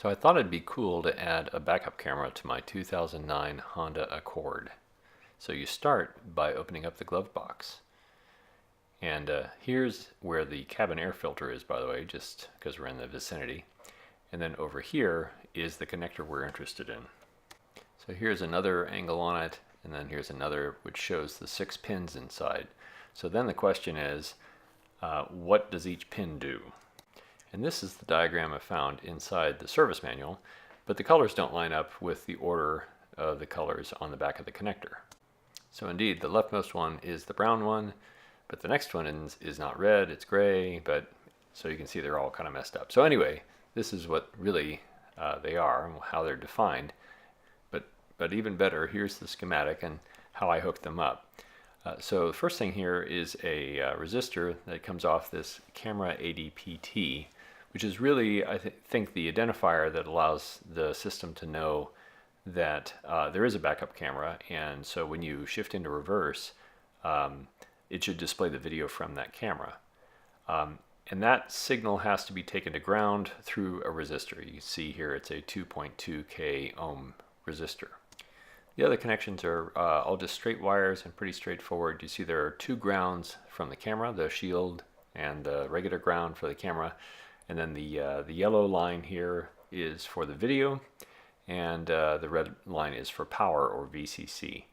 So I thought it'd be cool to add a backup camera to my 2009 Honda Accord. So you start by opening up the glove box. And here's where the cabin air filter is, by the way, just because we're in the vicinity. And then over here is the connector we're interested in. So here's another angle on it, and then here's another which shows the 6 pins inside. So then the question is, what does each pin do? And this is the diagram I found inside the service manual, but the colors don't line up with the order of the colors on the back of the connector. So indeed, the leftmost one is the brown one, but the next one is not red, it's gray, but so you can see they're all kind of messed up. So anyway, this is what really they are and how they're defined. But even better, here's the schematic and how I hooked them up. So the first thing here is a resistor that comes off this camera ADPT, which is really, I think, the identifier that allows the system to know that there is a backup camera, and so when you shift into reverse, it should display the video from that camera. And that signal has to be taken to ground through a resistor. You can see here it's a 2.2K ohm resistor. The other connections are all just straight wires and pretty straightforward. You see there are 2 grounds from the camera, the shield and the regular ground for the camera. And then the yellow line here is for the video, and the red line is for power, or VCC.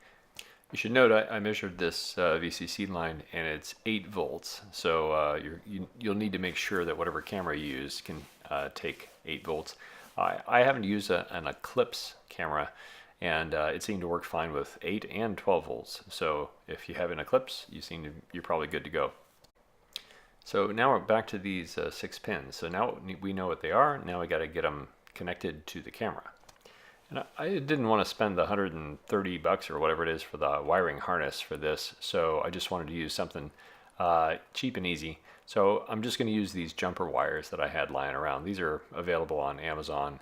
You should note I measured this VCC line and it's 8 volts. So you'll need to make sure that whatever camera you use can take 8 volts. I happen to use an Eclipse camera, and it seemed to work fine with 8 and 12 volts. So if you have an Eclipse, you're probably good to go. So now we're back to these 6 pins. So now we know what they are. Now we got to get them connected to the camera. And I didn't want to spend the $130 or whatever it is for the wiring harness for this, so I just wanted to use something cheap and easy. So I'm just going to use these jumper wires that I had lying around. These are available on Amazon,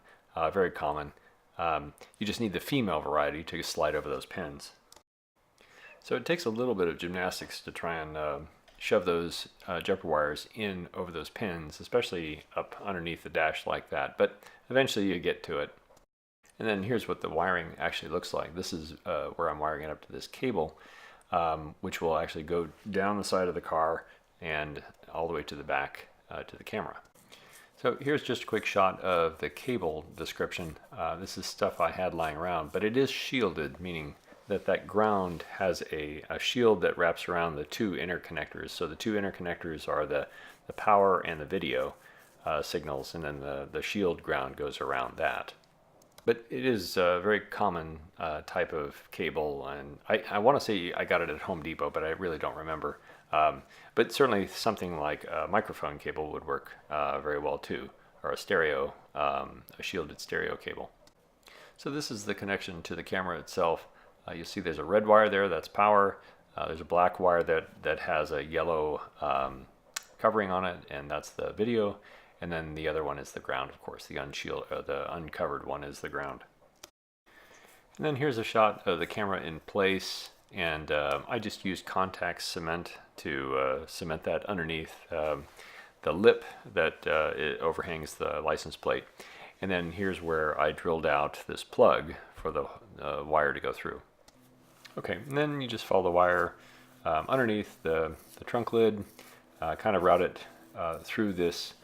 very common. You just need the female variety to slide over those pins. So it takes a little bit of gymnastics to try and shove those jumper wires in over those pins, especially up underneath the dash like that, but eventually you get to it. And then here's what the wiring actually looks like. This is where I'm wiring it up to this cable, which will actually go down the side of the car and all the way to the back to the camera. So here's just a quick shot of the cable description. This is stuff I had lying around, but it is shielded, meaning that ground has a shield that wraps around the 2 interconnectors. So the 2 interconnectors are the power and the video signals, and then the shield ground goes around that. But it is a very common type of cable, and I want to say I got it at Home Depot, but I really don't remember. But certainly something like a microphone cable would work very well too, or a shielded stereo cable. So this is the connection to the camera itself. You'll see there's a red wire there, that's power. There's a black wire that has a yellow covering on it, and that's the video. And then the other one is the ground, of course. The uncovered one is the ground. And then here's a shot of the camera in place, and I just used contact cement to cement that underneath the lip that it overhangs the license plate. And then here's where I drilled out this plug for the wire to go through. Okay, and then you just follow the wire underneath the trunk lid, kind of route it through this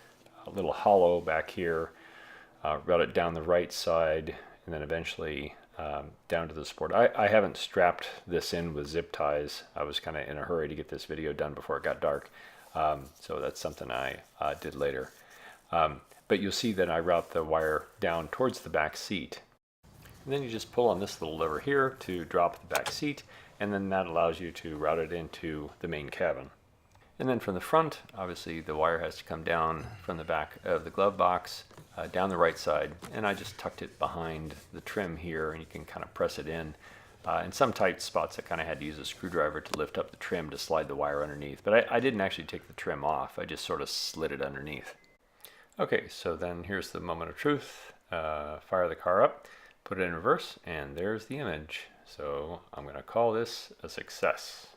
little hollow back here, route it down the right side, and then eventually down to the support. I haven't strapped this in with zip ties. I was kind of in a hurry to get this video done before it got dark, so that's something I did later. But you'll see that I route the wire down towards the back seat. And then you just pull on this little lever here to drop the back seat, and then that allows you to route it into the main cabin. And then from the front, obviously the wire has to come down from the back of the glove box, down the right side, and I just tucked it behind the trim here, and you can kind of press it in. In some tight spots I kind of had to use a screwdriver to lift up the trim to slide the wire underneath, but I didn't actually take the trim off, I just sort of slid it underneath. Okay, so then here's the moment of truth. Fire the car up, put it in reverse, and there's the image. So I'm going to call this a success.